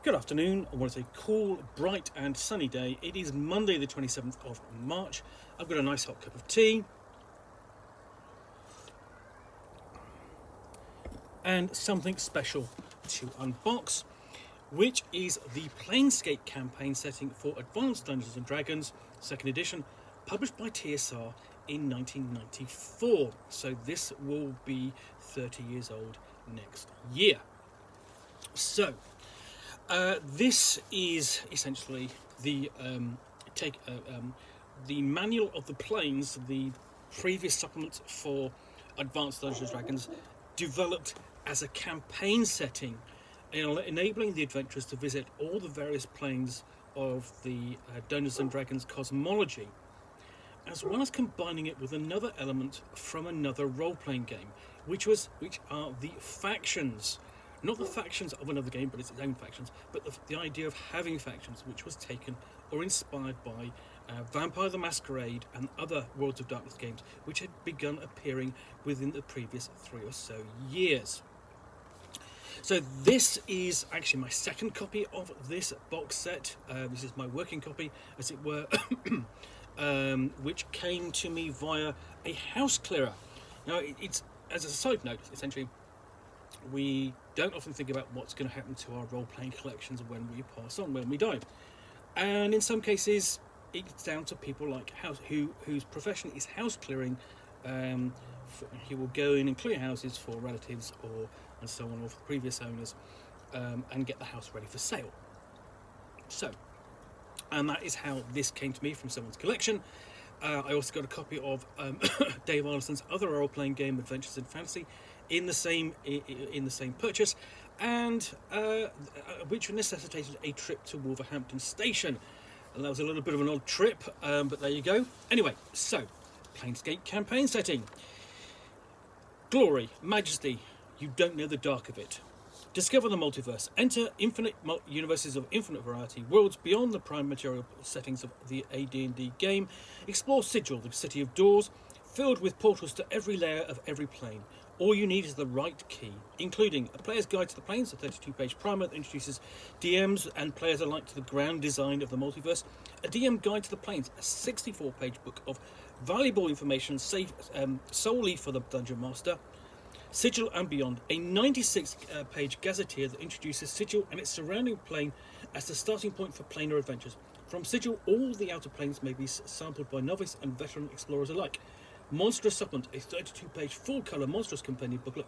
Good afternoon. I want to say cool, bright and sunny day. It is Monday the 27th of March. I've got a nice hot cup of tea. And something special to unbox, which is the Planescape campaign setting for Advanced Dungeons & Dragons, 2nd edition, published by TSR in 1994. So this will be 30 years old next year. So, this is essentially the the manual of the planes, the previous supplement for Advanced Dungeons & Dragons, developed as a campaign setting, enabling the adventurers to visit all the various planes of the Dungeons & Dragons cosmology, as well as combining it with another element from another role-playing game, which are the factions. Not the factions of another game, but its own factions, but the idea of having factions, which was taken or inspired by Vampire the Masquerade and other Worlds of Darkness games, which had begun appearing within the previous 3 or so years. So this is actually my second copy of this box set. This is my working copy, as it were, which came to me via a house clearer. Now, it's, as a side note, essentially, we don't often think about what's going to happen to our role-playing collections when we pass on, when we die. And in some cases, it's down to people like whose profession is house clearing. He will go in and clear houses for relatives and so on, or for previous owners, and get the house ready for sale. So, and that is how this came to me from someone's collection. I also got a copy of Dave Arneson's other role-playing game, Adventures in Fantasy, in the same purchase, and which necessitated a trip to Wolverhampton Station. And that was a little bit of an odd trip, but there you go. Anyway, so Planescape campaign setting. Glory, majesty, you don't know the dark of it. Discover the multiverse. Enter infinite universes of infinite variety, worlds beyond the prime material settings of the AD&D game. Explore Sigil, the city of doors, filled with portals to every layer of every plane. All you need is the right key, including a player's guide to the planes, a 32-page primer that introduces DMs and players alike to the ground design of the multiverse, a DM guide to the planes, a 64-page book of valuable information saved solely for the Dungeon Master, Sigil and Beyond, a 96-page gazetteer that introduces Sigil and its surrounding plane as the starting point for planar adventures. From Sigil, all the outer planes may be sampled by novice and veteran explorers alike. Monstrous Supplement, a 32-page full-colour Monstrous Companion booklet,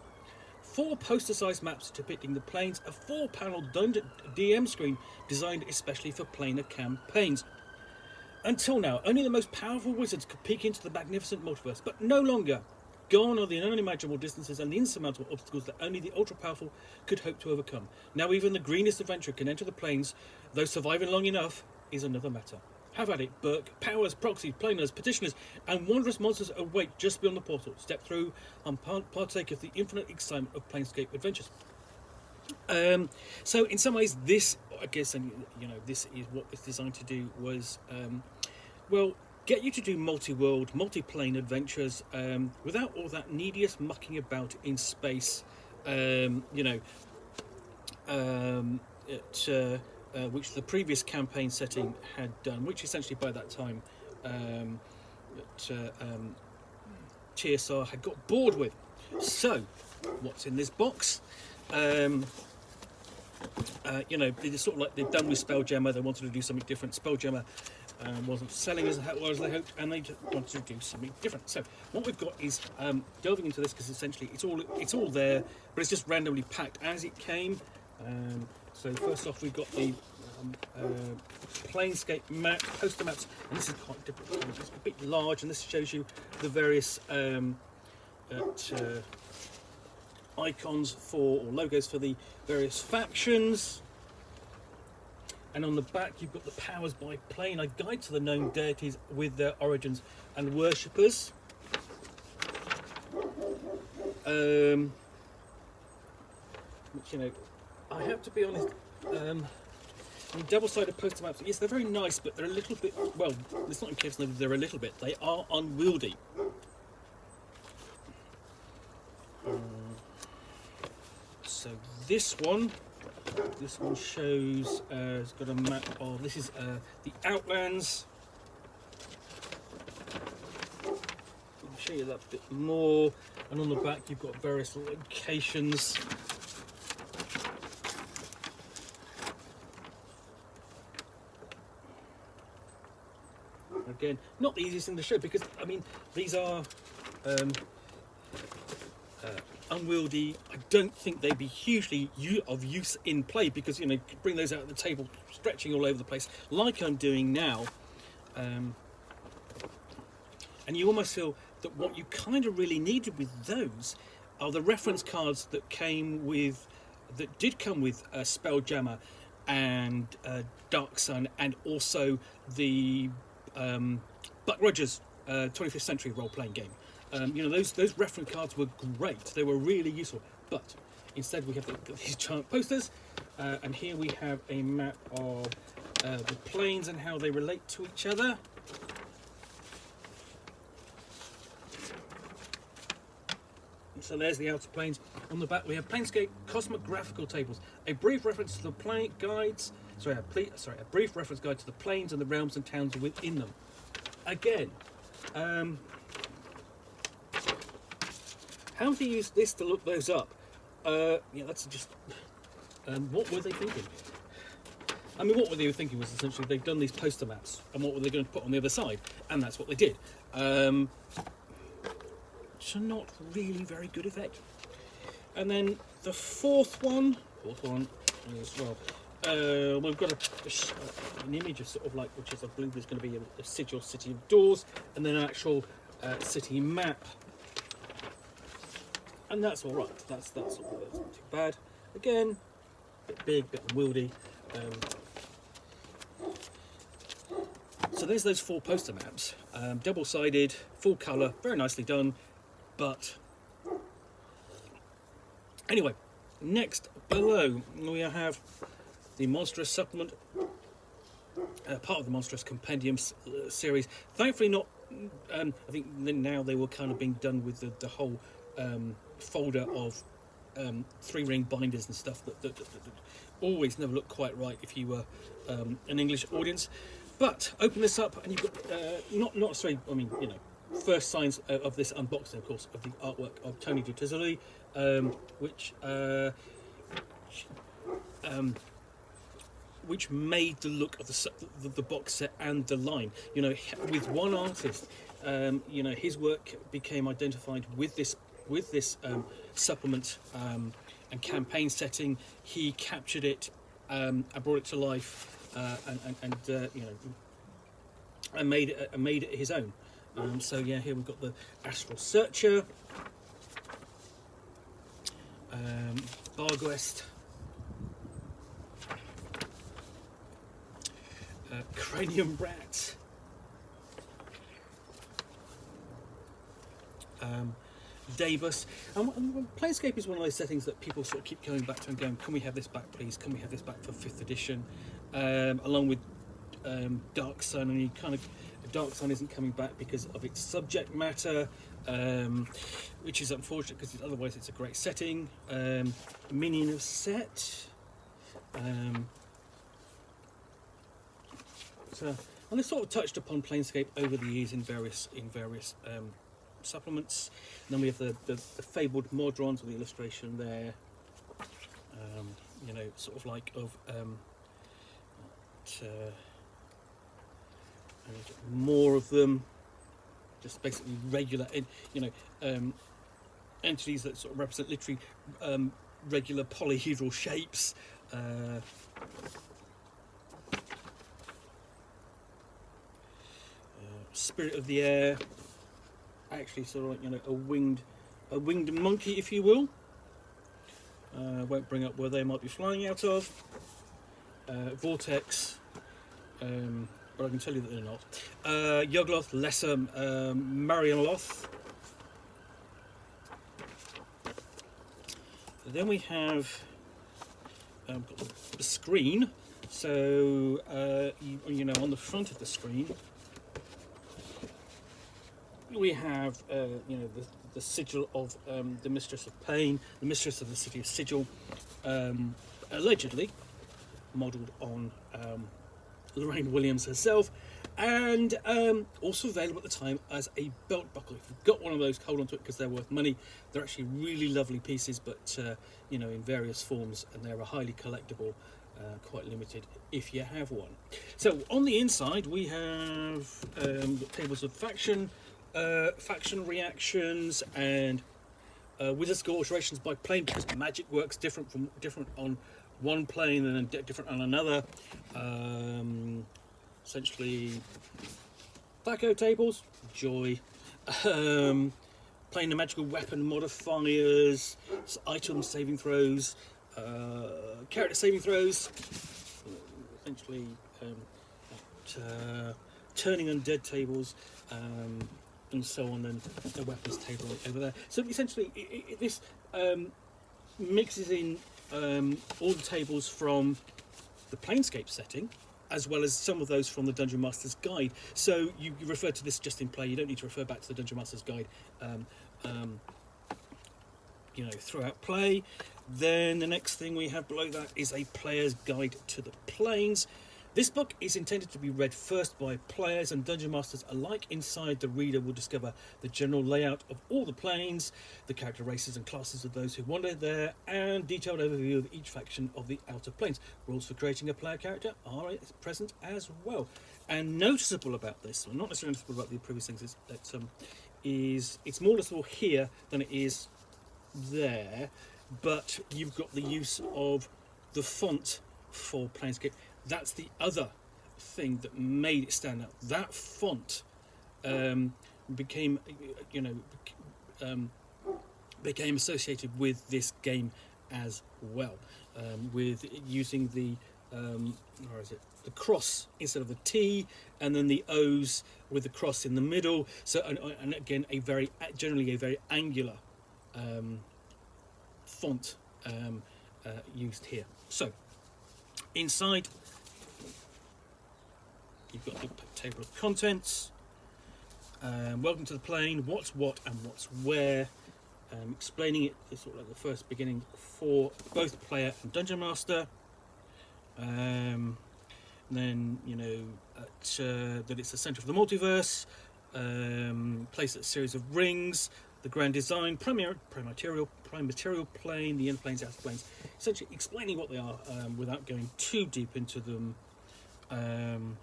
4 poster-sized maps depicting the planes, a 4-panel DM screen designed especially for planar campaigns. Until now, only the most powerful wizards could peek into the magnificent multiverse, but no longer. Gone are the unimaginable distances and the insurmountable obstacles that only the ultra-powerful could hope to overcome. Now even the greenest adventurer can enter the planes, though surviving long enough is another matter. Have at it, Burke. Powers, proxies, planers, petitioners, and wondrous monsters await just beyond the portal. Step through and partake of the infinite excitement of Planescape adventures. So in some ways, this, I guess, and this is what it's designed to do was, get you to do multi-world, multi-plane adventures without all that needious mucking about in space, which the previous campaign setting had done, which essentially by that time TSR had got bored with. So, what's in this box? They sort of like they've done with Spelljammer. They wanted to do something different. Spelljammer wasn't selling as well as they hoped, and they wanted to do something different. So what we've got is delving into this, because essentially it's all there, but it's just randomly packed as it came. So first off, we've got the Planescape map, poster maps, and this is quite different. It's a bit large, and this shows you the various icons or logos for the various factions. And on the back, you've got the powers by plane, a guide to the known deities with their origins and worshippers. Which, I have to be honest, double-sided poster maps, yes, they're very nice, but they're a little bit, well, it's not in case they're a little bit, they are unwieldy. So this one This one shows, it's got a map of, this is the Outlands. I'll show you that bit more. And on the back you've got various locations. Again, not the easiest thing to show because, I mean, these are unwieldy. I don't think they'd be hugely of use in play because, you know, bring those out of the table, stretching all over the place, like I'm doing now. And you almost feel that what you kind of really needed with those are the reference cards that did come with Spelljammer and Dark Sun, and also the Buck Rogers 25th Century role-playing game. You know, those reference cards were great. They were really useful. But instead we have these giant posters, and here we have a map of the planes and how they relate to each other. So there's the outer planes. On the back we have Planescape Cosmic Graphical Tables, a brief reference to the planet guides. A brief reference guide to the planes and the realms and towns within them. Again, how do you use this to look those up? Yeah, that's just. What were they thinking? I mean, what were they thinking was essentially they've done these poster maps, and what were they going to put on the other side? And that's what they did. Which are not really very good effect. And then the fourth one as well. We've got an image of sort of like, which is I believe is going to be a sigil city of doors, and then an actual city map. And that's all right. That's not too bad. Again, a bit big, a bit unwieldy. So there's those four poster maps, double-sided, full colour, very nicely done. But anyway, next below we have the Monstrous Supplement, part of the Monstrous Compendium series. Thankfully not, I think now they were kind of being done with the whole folder of 3-ring binders and stuff that always never looked quite right if you were an English audience. But open this up and you've got, not sorry, I mean, you know, first signs of this unboxing, of course, of the artwork of Tony Duttizoli, which made the look of the box set and the line. You know, with one artist, you know, his work became identified with this supplement and campaign setting. He captured it and brought it to life, and you know, and made it his own. So yeah, here we've got the Astral Searcher, Barguest, Cranium Rat, Davos. And Planescape is one of those settings that people sort of keep going back to and going, can we have this back please, can we have this back for 5th edition, along with Dark Sun. And you kind of, Dark Sun isn't coming back because of its subject matter, which is unfortunate because otherwise it's a great setting. Minion of Set. So, and they've sort of touched upon Planescape over the years in various supplements. And then we have the fabled Modrons with the illustration there. You know, sort of like of more of them, just basically regular, you know, entities that sort of represent literally regular polyhedral shapes. Spirit of the Air, actually sort of like, you know, a winged monkey, if you will. Won't bring up where they might be flying out of. Vortex, but I can tell you that they're not. Yugloth, Lesser Marioloth. Then we have the screen. So you know, on the front of the screen we have you know, the sigil of the Mistress of Pain, the Mistress of the City of Sigil, allegedly modelled on Lorraine Williams herself, and also available at the time as a belt buckle. If you've got one of those, hold on to it because they're worth money. They're actually really lovely pieces, but you know, in various forms, and they're a highly collectible, quite limited if you have one. So on the inside we have tables of faction reactions, and wizard skill alterations by plane, because magic works different on one plane and then different on another. Essentially, Thaco tables, joy. Playing the magical weapon modifiers, item saving throws, character saving throws. Essentially, turning undead tables, and so on, and the weapons table over there. So essentially, this mixes in all the tables from the Planescape setting, as well as some of those from the Dungeon Master's Guide. So you refer to this just in play. You don't need to refer back to the Dungeon Master's Guide, you know, throughout play. Then the next thing we have below that is a player's guide to the planes. This book is intended to be read first by players and Dungeon Masters alike. Inside, the reader will discover the general layout of all the planes, the character races and classes of those who wander there, and detailed overview of each faction of the outer planes. Rules for creating a player character are present as well. And noticeable about this, well, not necessarily noticeable about the previous things, is that it's more noticeable here than it is there, but you've got the use of the font for Planescape. That's the other thing that made it stand out. That font became associated with this game as well, with using the the cross instead of the T, and then the O's with the cross in the middle. So and again, generally a very angular font used here. So inside, you've got the table of contents. Welcome to the plane. What's what and what's where. Explaining it is sort of like the first beginning for both player and dungeon master. Then that it's the centre of the multiverse. Place at a series of rings. The grand design, prime material plane, the inner planes, outer planes. Essentially explaining what they are without going too deep into them. And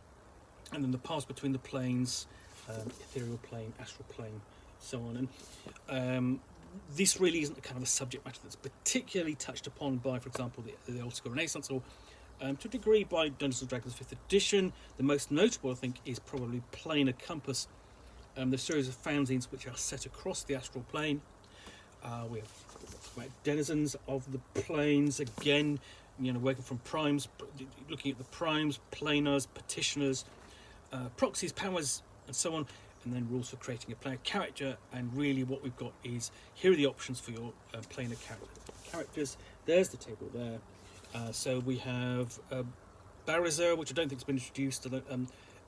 then the paths between the planes, ethereal plane, astral plane, so on. And this really isn't the kind of a subject matter that's particularly touched upon by, for example, the Old School Renaissance, or to a degree by Dungeons & Dragons 5th edition. The most notable, I think, is probably Planar Compass, the series of fanzines which are set across the astral plane. We have denizens of the planes, again, working from primes, looking at the primes, planars, petitioners, proxies, powers, and so on, and then rules for creating a player character. And really what we've got is, here are the options for your planar characters. There's the table there. So we have Barazar, which I don't think has been introduced,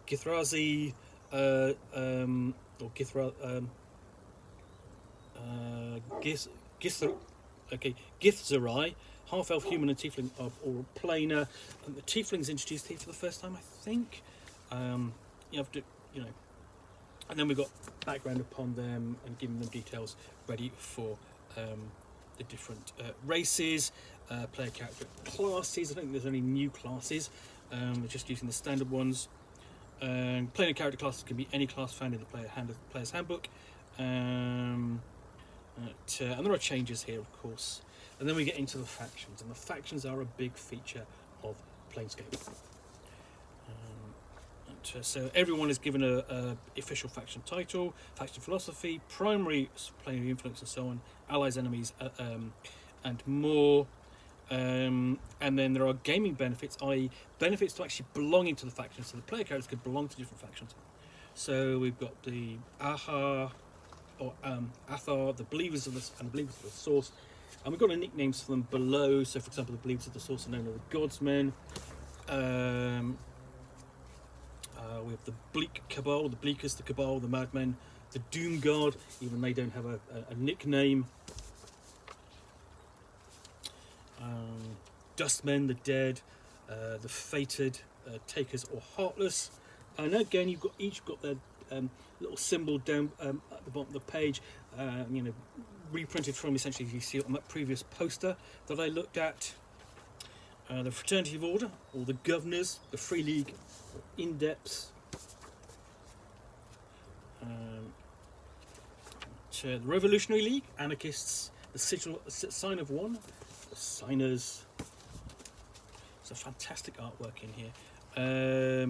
Githrazi, or Githra, Githzerai, half-elf, human, and tiefling of all planar. And the tiefling's introduced here for the first time, I think. You have to, and then we've got background upon them and giving them details ready for the different races, player character classes. I don't think there's any new classes. We're just using the standard ones. Planar character classes can be any class found in the player's handbook. And there are changes here, of course. And then we get into the factions, and the factions are a big feature of Planescape. So everyone is given a official faction title, faction philosophy, primary planetary influence, and so on, allies, enemies, and more. And then there are gaming benefits, i.e. benefits to actually belonging to the faction. So the player characters could belong to different factions. So we've got the Athar, the Believers of the Believers of the Source, and we've got the nicknames for them below. So for example, the Believers of the Source are known as the Godsmen. We have the Bleak Cabal, the Bleakers, the Cabal, the Madmen, the Doom Guard, even they don't have a nickname. Dustmen, the Dead, the Fated, Takers or Heartless. And again, you've got each got their little symbol down at the bottom of the page, you know, reprinted from essentially you see it on that previous poster that I looked at. The Fraternity of Order, or the Governors, the Free League, Indepths, the Revolutionary League, Anarchists, the Sign of One, the Signers. It's a fantastic artwork in here.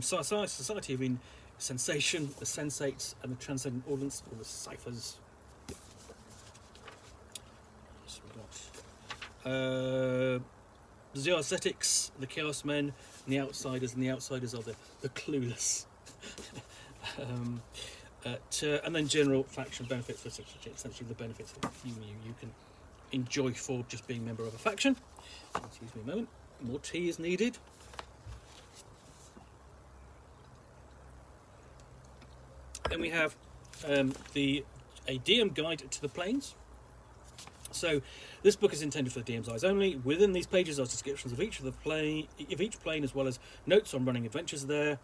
Society of Sensation, the Sensates, and the Transcendent Ordinance, or the Ciphers. So we got the Ascetics, the Chaos Men, and the Outsiders are the Clueless. And then general faction benefits, for essentially the benefits that you can enjoy for just being a member of a faction. Excuse me a moment. More tea is needed. Then we have a DM guide to the planes. So this book is intended for the DM's eyes only. Within these pages are descriptions of each plane, as well as notes on running adventures there.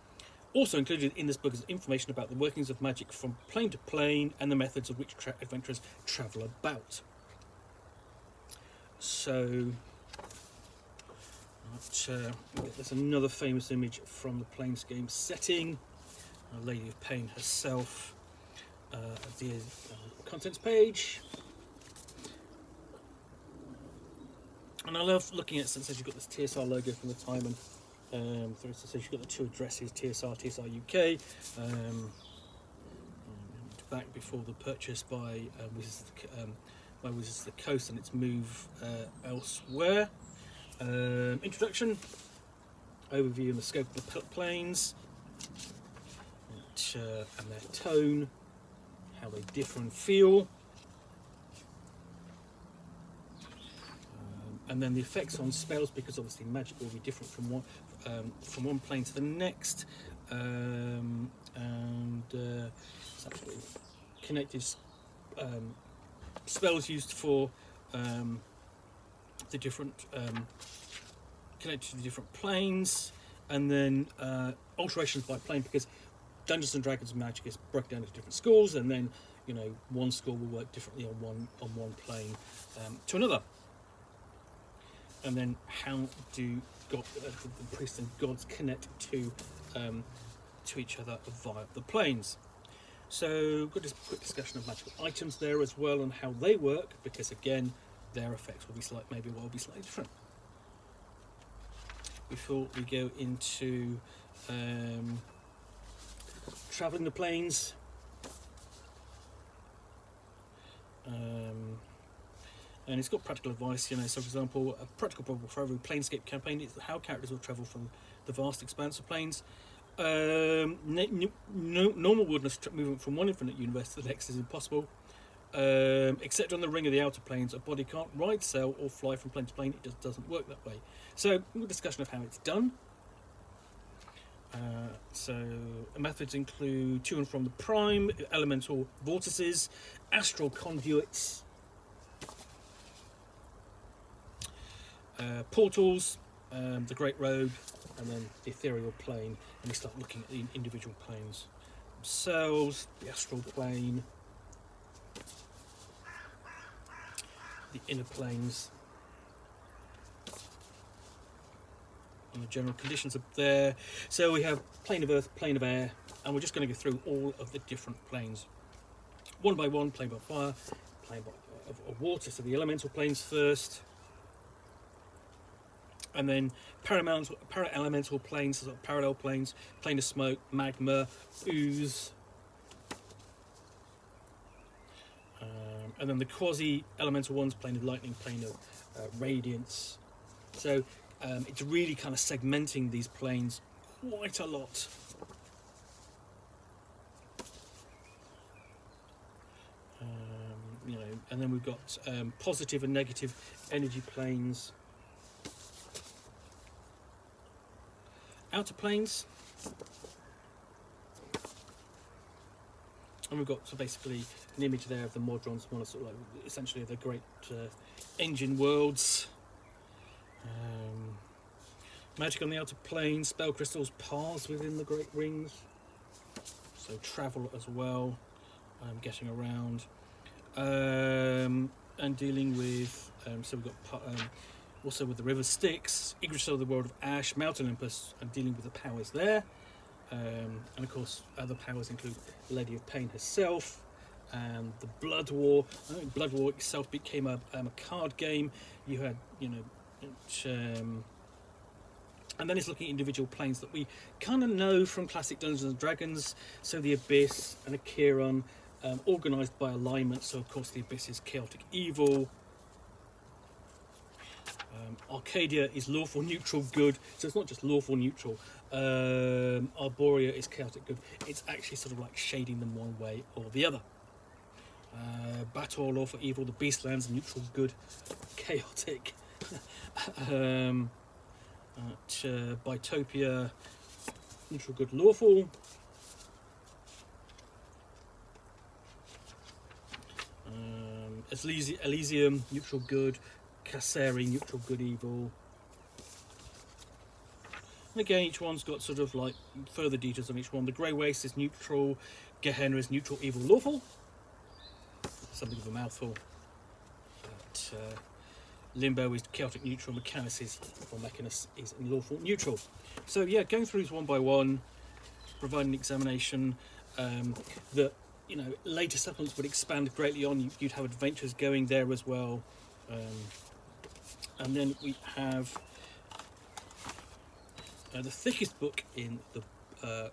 Also included in this book is information about the workings of magic from plane to plane and the methods of which adventurers travel about. So there's another famous image from the Planescape setting. Lady of Pain herself. The contents page. And I love looking at, since you've got this TSR logo from the time, and so you've got the two addresses, TSR UK, back before the purchase by Wizards of the Coast and its move elsewhere. Introduction, overview and the scope of the planes, and their tone, how they differ and feel. And then the effects on spells, because obviously magic will be different from one plane to the next, and it's actually connected spells used for the different connected to the different planes, and then alterations by plane, because Dungeons and Dragons magic is broken down into different schools, and then one school will work differently on one plane to another. And then how do the priests and gods connect to each other via the planes? So got this quick discussion of magical items there as well, and how they work, because again their effects will be slightly different. Before we go into travelling the planes, and it's got practical advice, so for example, a practical problem for every Planescape campaign is how characters will travel from the vast expanse of planes. Normal wilderness movement from one infinite universe to the next is impossible, except on the ring of the outer planes. A body can't ride, sail, or fly from plane to plane. It just doesn't work that way. So, a discussion of how it's done. So, methods include to and from the prime, elemental vortices, astral conduits, portals, the Great Road, and then the ethereal plane. And we start looking at the individual planes themselves, the astral plane, the inner planes, and the general conditions up there. So we have plane of earth, plane of air, and we're just going to go through all of the different planes one by one. Plane by fire, plane of water, so the elemental planes first, and then para-elemental planes, so parallel planes, plane of smoke, magma, ooze, and then the quasi-elemental ones, plane of lightning, plane of radiance. So it's really kind of segmenting these planes quite a lot. And then we've got positive and negative energy planes. Outer planes, and we've got basically an image there of the Modrons, one of essentially the great engine worlds. Magic on the outer plane, spell crystals, paths within the Great Rings. So travel as well, getting around. And dealing with, so we've got also with the River Styx, Yggdrasil, the World of Ash, Mount Olympus, and dealing with the powers there. And of course, other powers include Lady of Pain herself, and the Blood War. I think Blood War itself became a card game. You had, and then it's looking at individual planes that we kind of know from classic Dungeons and Dragons. So the Abyss and Acheron, organised by alignment. So of course the Abyss is chaotic evil. Arcadia is lawful neutral good, so it's not just lawful neutral. Arborea is chaotic good. It's actually sort of like shading them one way or the other. Bator, lawful evil. The Beastlands, neutral good, chaotic. Bitopia, neutral good, lawful. Elysium, neutral good. Kasseri, neutral good evil. And again, each one's got sort of like further details on each one. The Grey Waste is neutral. Gehenna is neutral, evil, lawful. Something of a mouthful. But, Limbo is chaotic neutral. Mechanus is lawful neutral. So yeah, going through these one by one, providing an examination that later supplements would expand greatly on. You'd have adventures going there as well. And then we have the thickest book in the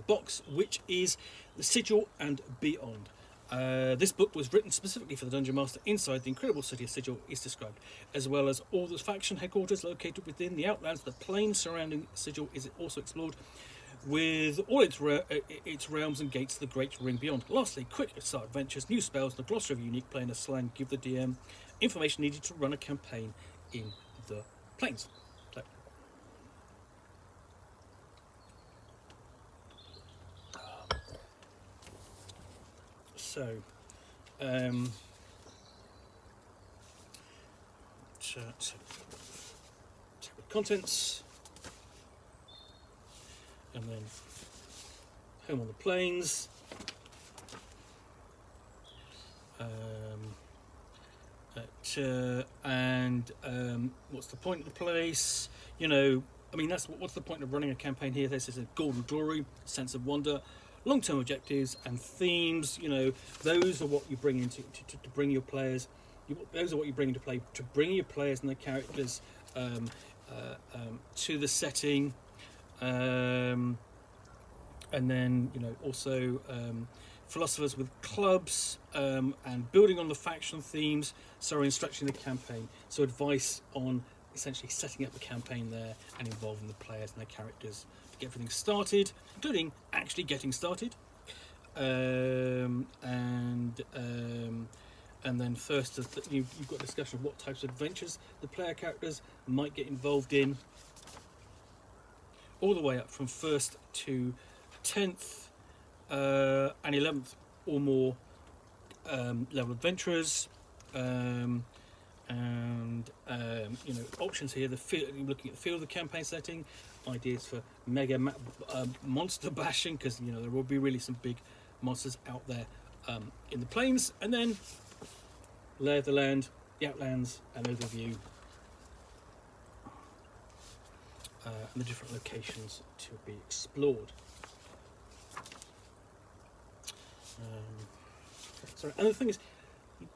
box, which is The Sigil and Beyond. This book was written specifically for the Dungeon Master. Inside the incredible city of Sigil is described, as well as all the faction headquarters located within the Outlands. The plain surrounding Sigil is also explored, with all its realms and gates to the Great Ring beyond. Lastly, quick start adventures, new spells, and a glossary of unique planar slang give the DM information needed to run a campaign in the plains. So, contents, and then home on the plains. What's the point of the place? What's the point of running a campaign here? This is a golden glory, sense of wonder, long-term objectives and themes. Those are what you bring into to bring your players. Those are what you bring into play to bring your players and their characters to the setting, and then also philosophers with clubs, and building on the faction themes. So instructing the campaign. So advice on essentially setting up a campaign there and involving the players and their characters to get everything started, including actually getting started. And then first, you've got discussion of what types of adventures the player characters might get involved in, all the way up from 1st to 10th and 11th or more level adventurers, options here. Looking at the field of the campaign setting, ideas for mega monster bashing, because there will be really some big monsters out there in the plains, and then lay of the land, the Outlands, an overview, and the different locations to be explored. And the thing is,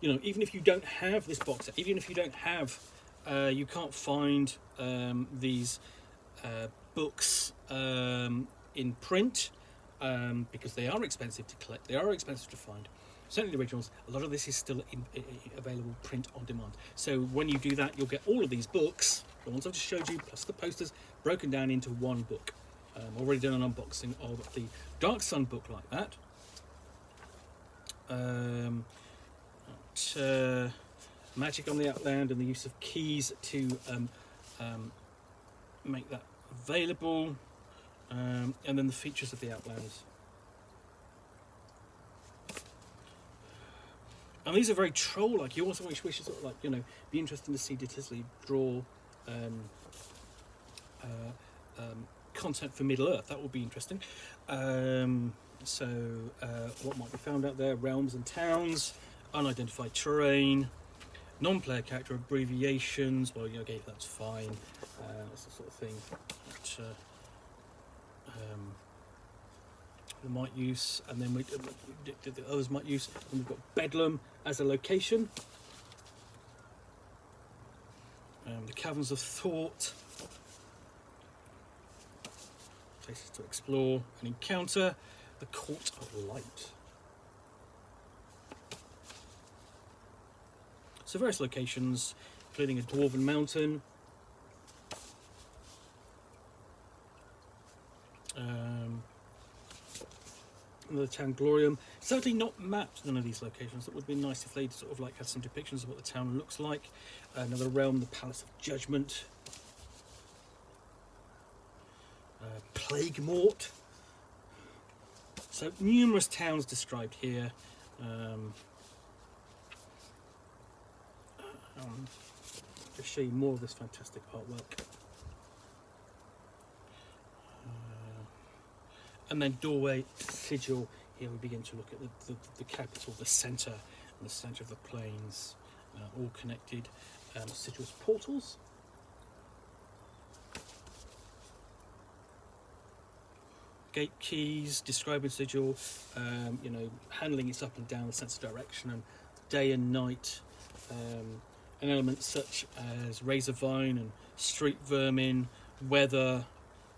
even if you don't have this box set, even if you don't have, you can't find these books in print, because they are expensive to collect, they are expensive to find. Certainly the originals, a lot of this is still available print on demand. So when you do that, you'll get all of these books, the ones I've just showed you, plus the posters, broken down into one book. Already done an unboxing of the Dark Sun book like that. Magic on the Outland and the use of keys to make that available, and then the features of the Outlands. And these are very troll-like. You also wish to sort of be interesting to see Dittisley draw content for Middle Earth. That would be interesting. So what might be found out there? Realms and towns, unidentified terrain, non-player character abbreviations. Well, yeah, okay, that's fine. That's the sort of thing that we might use, and then the others might use. And we've got Bedlam as a location. The Caverns of Thought, places to explore and encounter. The Court of Light. So various locations, including a Dwarven Mountain, another town, Glorium. Certainly not mapped, none of these locations. It would be nice if they'd sort of like had some depictions of what the town looks like. Another realm, the Palace of Judgment. Plague Mort. So numerous towns described here. Just show you more of this fantastic artwork. And then Doorway, Sigil. Here we begin to look at the capital, the centre, and the centre of the plains, all connected. Sigil's portals. Gate keys, describing Sigil, handling its up and down, the sense of direction, and day and night. And elements such as razor vine and street vermin, weather,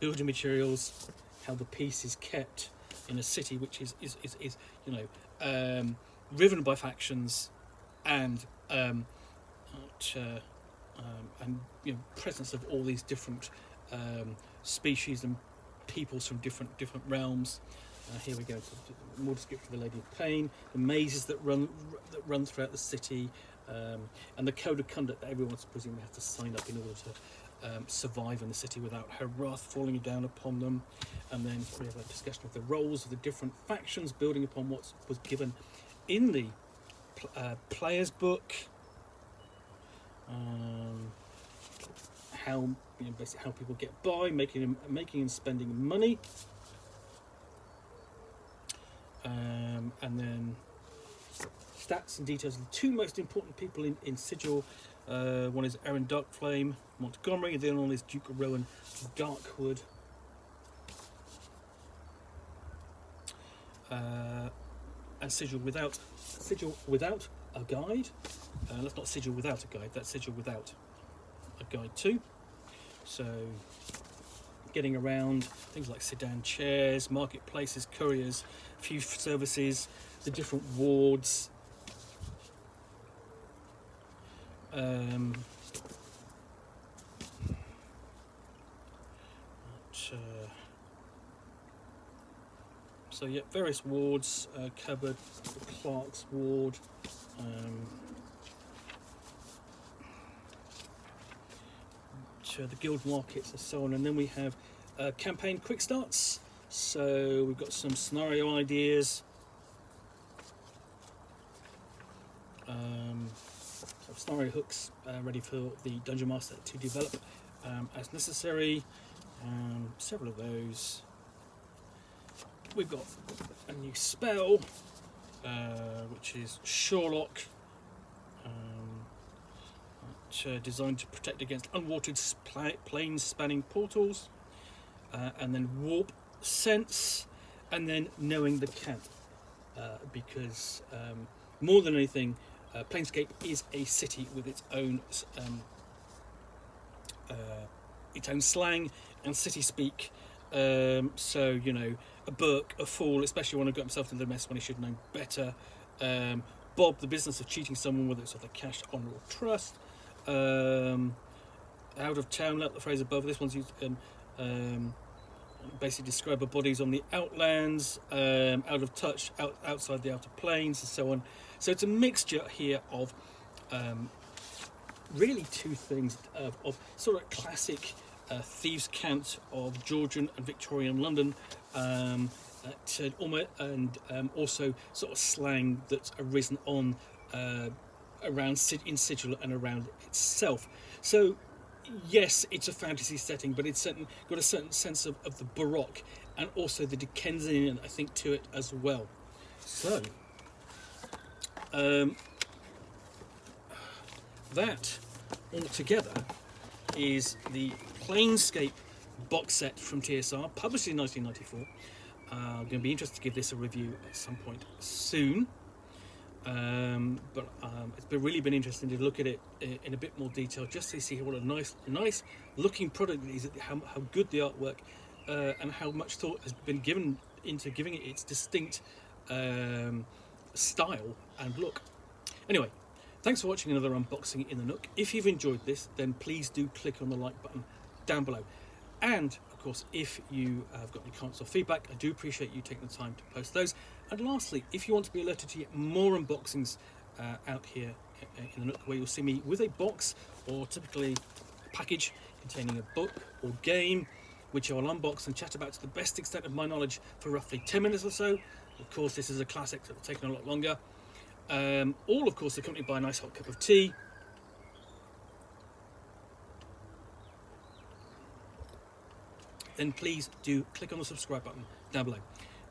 building materials, how the peace is kept in a city which is riven by factions and presence of all these different species and peoples from different realms. Here we go. More description of the Lady of Pain, the mazes that run throughout the city, and the code of conduct that everyone's presumably has to sign up in order to survive in the city without her wrath falling down upon them. And then we have a discussion of the roles of the different factions, building upon what was given in the player's book. Basically how people get by, making and spending money. And then stats and details of the two most important people in Sigil. One is Aaron Darkflame Montgomery, the other one is Duke Rowan Darkwood. And Sigil without a guide. That's not Sigil without a guide, that's Sigil without a guide too. So getting around, things like sedan chairs, marketplaces, couriers, few services, the different wards. So yeah, various wards, cupboard, the clerk's ward, the guild markets and so on. And then we have campaign quick starts. So we've got some scenario ideas. So scenario hooks ready for the Dungeon Master to develop as necessary. Several of those. We've got a new spell, which is Shorelock, designed to protect against unwatered plains spanning portals, and then Warp Sense, and then Knowing the Camp, because more than anything, Planescape is a city with its own slang and city speak. So a Burke, a fool, especially when he got himself into the mess when he should have known better. Bob, the business of cheating someone, whether it's of the cash, honour or trust. Out of town, let the phrase above. This one's used basically describe the bodies on the outlands, out of touch, outside the outer planes, and so on. So it's a mixture here of really two things of sort of classic thieves' cant of Georgian and Victorian London, also sort of slang that's arisen on around in Sigil and around itself. So yes, it's a fantasy setting, but it's got a certain sense of the Baroque and also the Dickensian, I think, to it as well. So, that altogether is the Planescape box set from TSR, published in 1994. I'm going to be interested to give this a review at some point soon. But it's really been interesting to look at it in a bit more detail, just to see what a nice looking product it is, how good the artwork, and how much thought has been given into giving it its distinct style and look. Anyway, thanks for watching another unboxing in the Nook. If you've enjoyed this, then please do click on the like button down below. And of course, if you have got any comments or feedback, I do appreciate you taking the time to post those. And lastly, if you want to be alerted to yet more unboxings out here in the Nook, where you'll see me with a box or typically a package containing a book or game, which I will unbox and chat about to the best extent of my knowledge for roughly 10 minutes or so. Of course, this is a classic, so it's taken a lot longer. All, of course, accompanied by a nice hot cup of tea. Then please do click on the subscribe button down below.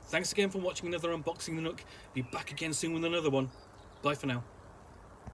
Thanks again for watching another unboxing the Nook. Be back again soon with another one. Bye for now.